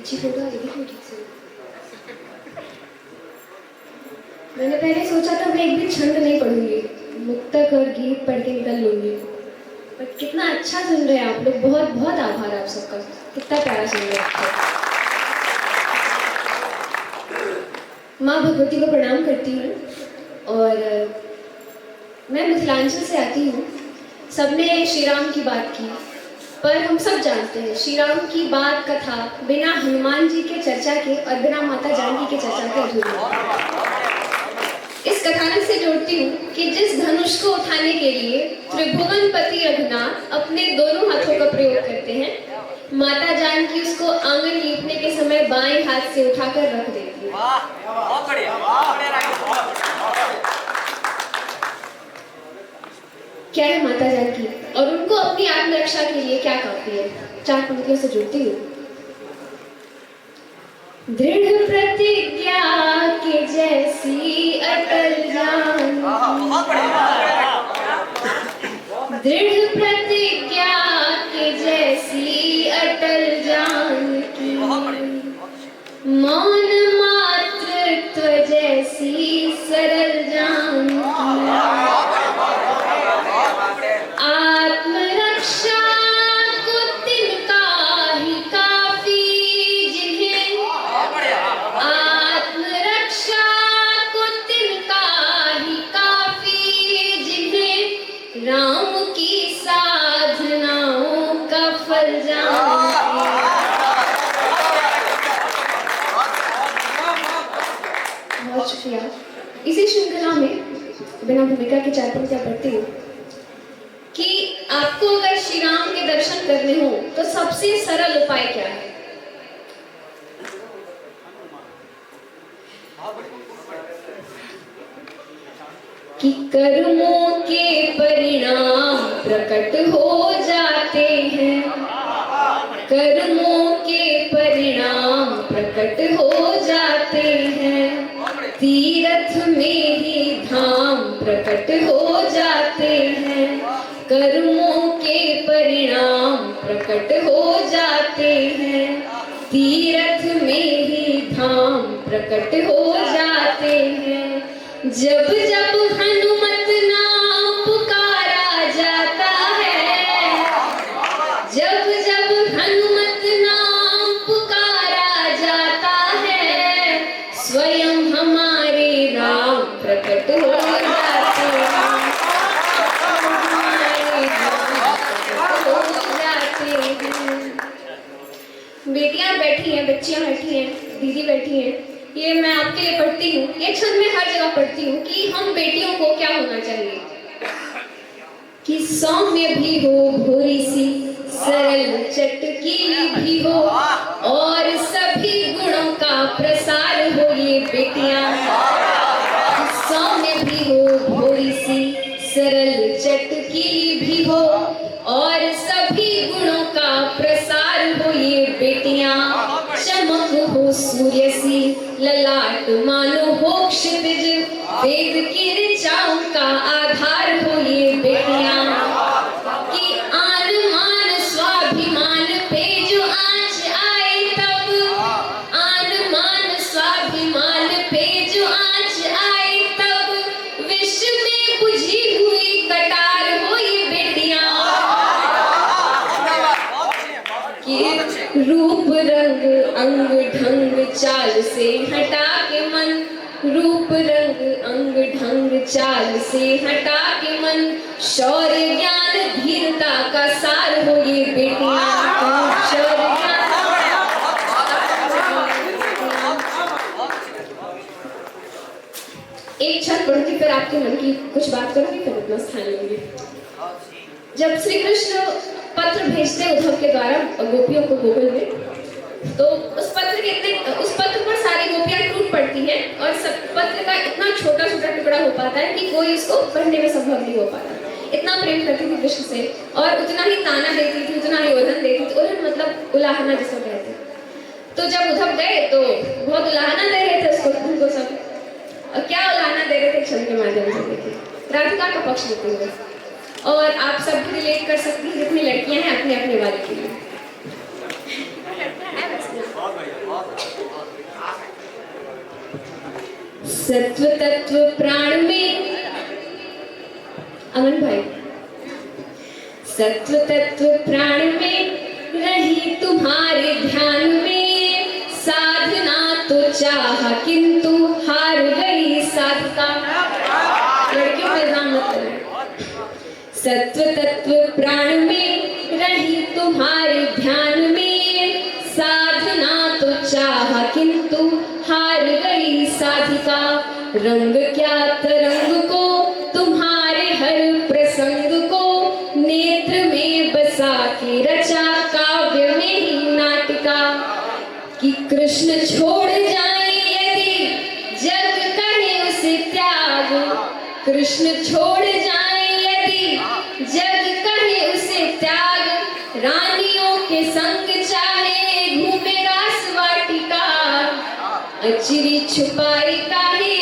अच्छी फोटो आ रही थी ठीक से। मैंने पहले सोचा था मैं एक भी छंद नहीं पढ़ूंगी, मुक्तक और गीत पढ़ के निकल लूंगी, बट कितना अच्छा सुन रहे हैं आप लोग। बहुत बहुत आभार आप सबका, कितना प्यारा सुन रहे हैं आप सब। माँ भगवती को प्रणाम करती हूँ और मैं मिथिलांचल से आती हूँ। सबने श्री राम की बात की, पर हम सब जानते हैं श्री राम की बात कथा बिना हनुमान जी के चर्चा के और बिना माता जानकी के चर्चा के अधूरी है। इस कथानक से जोड़ती हूँ कि जिस धनुष को उठाने के लिए त्रिभुवनपति रघुनाथ अपने दोनों हाथों का प्रयोग करते हैं, माता जानकी उसको आंगन लीपने के समय बाएं हाथ से उठाकर रख देती है। क्या है माता जानकी और उनको अपनी आत्मरक्षा के लिए क्या काफी है? 4 पंक्तियों से जुड़ती हूँ। दृढ़ प्रतिज्ञा के जैसी अटल जानकी, दृढ़ प्रतिज्ञा के जैसी अटल जानकी, मौन मातृत्व जैसी सरल जानकी, आत्मरक्षा को तिनका ही काफी जिन्हें, आत्मरक्षा को तिनका ही काफी जिन्हें राम की साधनाओं का फल जानते। बहुत शुक्रिया। इसी श्रृंखला में बिना भूमिका की 4 पंक्तियां पढ़ती हूँ कि आपको अगर श्री राम के दर्शन करने हो तो सबसे सरल उपाय क्या है? कि कर्मों के परिणाम प्रकट हो जाते हैं, कर्मों के परिणाम प्रकट हो जाते हैं, तीर्थ में ही धाम प्रकट हो जाते हैं, कर्मों के परिणाम प्रकट हो जाते हैं, तीर्थ में ही धाम प्रकट हो जाते हैं। जब जब हनुमत नाम पुकारा जाता है, जब जब हनुमत नाम पुकारा जाता है, स्वयं हमारे राम प्रकट हो जाते हैं, हमारे राम प्रकट हो जाते हैं। बेटियां बैठी हैं, बच्चियां बैठी हैं, दीदी बैठी हैं, ये मैं आपके लिए पढ़ती हूँ। ये छंद मैं हर जगह पढ़ती हूँ कि हम बेटियों को क्या होना चाहिए कि सौम्य भी हो, भोरी सी, सरल चटकीली भी हो और सभी गुणों का प्रसार हो ये बेटियां। सौम्य भी हो, भोरी सी, सरल चटकीली भी हो और सभी गुणों का प्रसार हो ये बेटियां। चमक हो सूर्य सी, ललाट मानो हो क्षितिज, वेद की ऋचाओं का आधार हो ये बेटियां। कि आन मान स्वाभिमान पे जो आँच आए तब, आन मान स्वाभिमान पे जो आँच आए तब, विश्व में बुझी हुई कटार हो ये बेटियां। कि रूप रंग अंग ढंग चाल से हटा के मन, रूप रंग अंग ढंग चाल से हटा के मन, शौर्य ज्ञान धीरता का सार हो ये बेटियां। शौर्य ज्ञान, एक छंद पढ़ूंगी फिर आपके मन की कुछ बात करूंगी फिर अपना स्थान लूंगी। जब श्री कृष्ण पत्र भेजते उद्धव के द्वारा गोपियों को गोकुल में, तो उस पत्र पर सारी गोपियां टूट पड़ती हैं और सब पत्र का इतना छोटा छोटा टुकड़ा हो पाता है कि कोई इसको पढ़ने में संभव नहीं हो पाता। इतना प्रेम करती थी कृष्ण से और उतना ही ताना देती थी, उतना ही उल्हन देती थी। उल्हन मतलब उलाहना जिसको कहते हैं। तो जब उद्धव गए तो बहुत उलाहना दे रहे थे उसको, उनको सब। और क्या उलाहना दे रहे थे छंद के माध्यम से देखिए, राधिका का पक्ष लेते हुए। और आप सब भी रिलेट कर सकती हैं जितनी लड़कियां हैं अपने अपने वाले के लिए। सत्व तत्व प्राण में, अमन भाई, सत्व तत्व प्राण में रही तुम्हारे ध्यान में, साधना तो चाहा किंतु हार गई साधका। लड़कियों पे इल्जाम मत करना। सत्व तत्व प्राण में रही तुम्हारे ध्यान में, साधना तो चाहा किंतु हार गई साधिका। रंग क्या तरंग को तुम्हारे हर प्रसंग को, नेत्र में बसा के रचा काव्य में ही नाटिका। कि कृष्ण छोड़ जाए यदि जग कहे उसे त्याग, कृष्ण छोड़ जाए यदि जग कहे उसे त्याग। रानियों के संग चाहे घूमे रास वाटिका, अचिरी छुपाई काहे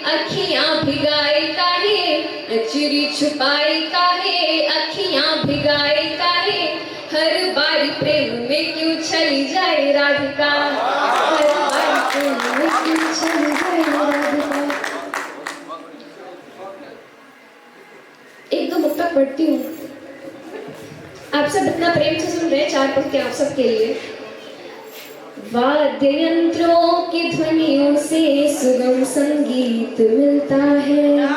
अखियां भिगाए काहे, अचिरी छुपाई काहे अखियां भिगाए काहे। हर बारी प्रेम में क्यों चली जाए राधिका, हर बारी प्रेम में क्यों चली जाए राधिका। एक दो मुक्तक पढ़ती हूँ, आप सब इतना प्रेम से सुन रहे हैं, 4 पंक्ति आप सबके लिए। वाद्य यंत्रों की ध्वनियों से सुगम संगीत मिलता है,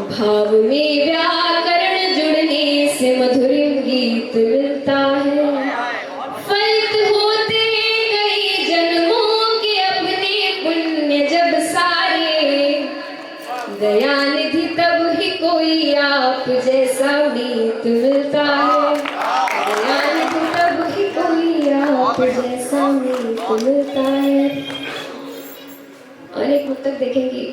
भाव में व्याकरण जुड़ने से मधुर गीत मिलता है। फलित होते हैं कई जन्मों के अपने पुण्य जब सारे, दयानिधि तब ही कोई आप जैसा मीत मिलता है, दयानिधि तब ही कोई आप जैसा मीत मिलता है। और एक मुक्तक देखेंगी।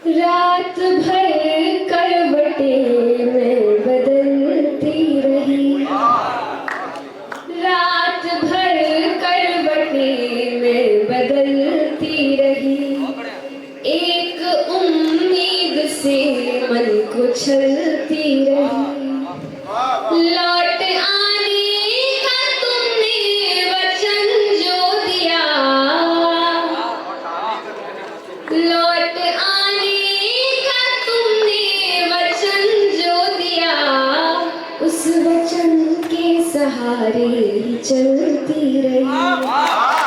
रात भर करवटें मैं बदलती रही, रात भर करवटें मैं बदलती रही। एक उम्मीद से मन को छलती रही, लौट आने का तुमने वचन जो दिया, लौट आने का तुमने वचन जो दिया। उस वचन के सहारे ही चलती रही,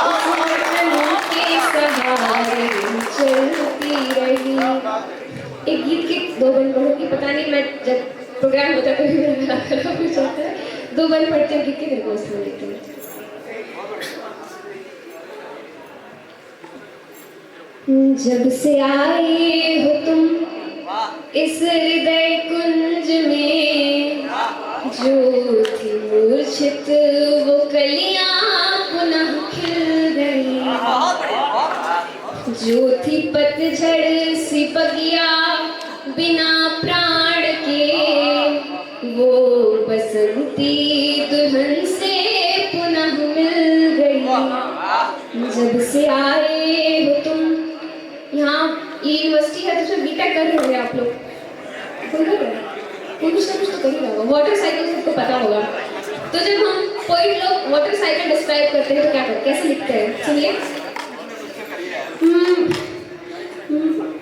उस वचन के सहारे ही चलती रही। एक गीत के 2 बंद पढ़ूंगी, पता नहीं मैं जब प्रोग्राम होता है कभी मेरा गला खराब हो जाता है। 2 बंद पढ़ते हैं गीत के, मेरे को उसमें लेते हैं। जब से आए हो तुम इस हृदय कुंज में, जो थी मूर्छित वो कलियां पुनः खिल गई, जो थी पतझड़ सी बगिया बिना प्राण के, वो बसंती दुल्हन से पुनः मिल गई। जब से आए हो तुम, यहाँ यूनिवर्सिटी है तो उसमें बीटेक कर रहे होंगे आप लोग, कोई कुछ ना कुछ तो कर ही रहा होगा। वाटर साइकिल सबको पता होगा। तो जब हम पोइट लोग वाटर साइकिल डिस्क्राइब करते हैं तो क्या करते, कैसे लिखते हैं, सुनिए।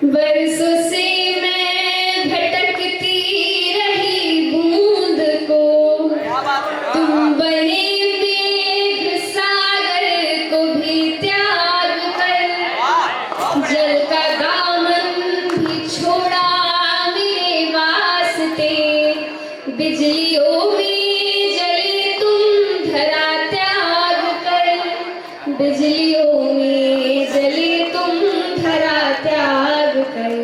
बरसों से मैं भटकती रही बूंद को, तुम बने मेघ सागर को भी त्याग कर, जल का दामन भी छोड़ा मेरे वास्ते, बिजलियों में जले तुम धरा त्याग कर, बिजलियों में जले तुम धरा त्याग कर।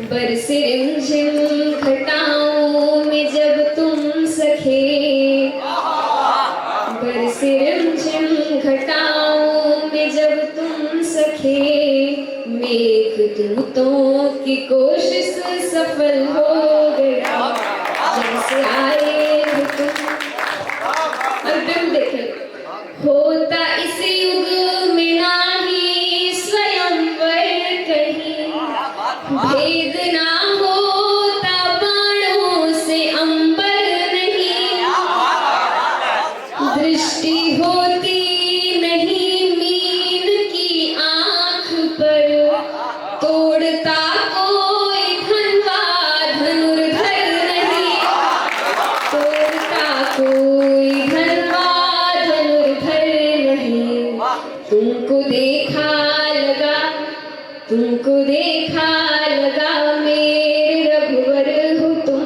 बरसे रिमझिम घटाओं में जब तुम सखे, बरसे रिमझिम घटाओं में जब तुम सखे, मेघदूतों की कोशिश सफल हो गया। जब से आए हो तुम, और बिम भेद ना होता बाणों से अंबर नहीं, दृष्टि होती नहीं मीन की आंख पर, तोड़ता कोई धनवा धनुर्धर नहीं, तोड़ता कोई धनवा धनुर्धर नहीं। तुमको देखा लगा, तुमको देखा लगा मेरे रघुवर हो तुम,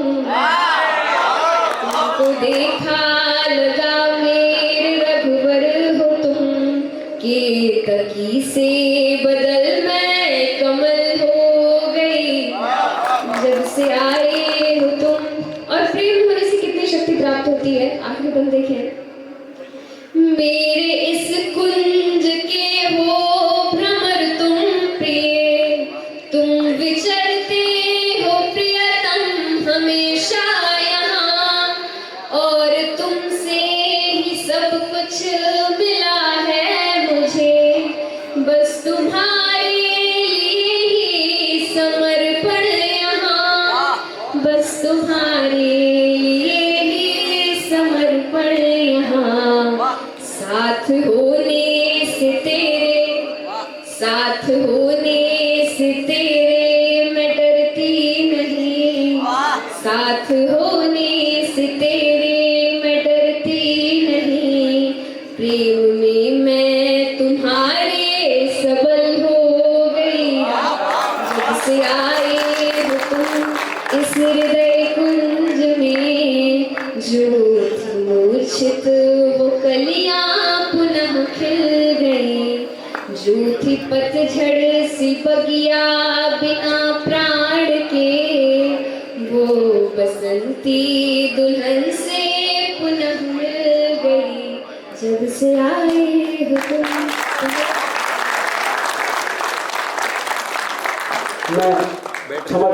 तुमको देखा लगा मेरे रघुवर हो तुम, केतकी से बदल मैं कमल हो गई जब से आए हो तुम। और प्रेम होने से कितनी शक्ति प्राप्त होती है, आखिरी बंद देखें। मेरे इस कुंज के हो भ्रमर तुम प्रिय, तुम विचरते हो प्रियतम हमेशा यहाँ, और तुमसे ही सब कुछ मिला है मुझे, बस तुम्हारे लिए ही समर्पण यहाँ, बस तुम्हारे लिए ही समर्पण यहाँ। साथ होने से तेरे, साथ होने से तेरे मैं डरती नहीं, साथ होने से तेरे मैं डरती नहीं। प्रेम में मैं तुम्हारे सबल हो गई जब से आए हो तुम इस हृदय कुंज में, जो थी मूर्छित वो कलियां पुनः खिल गई, जो थी पतझड़ सी बगिया बिना प्राण के, वो बसंती दुल्हन से पुनः मिल गई जब से आए हो तुम। मैं क्षमा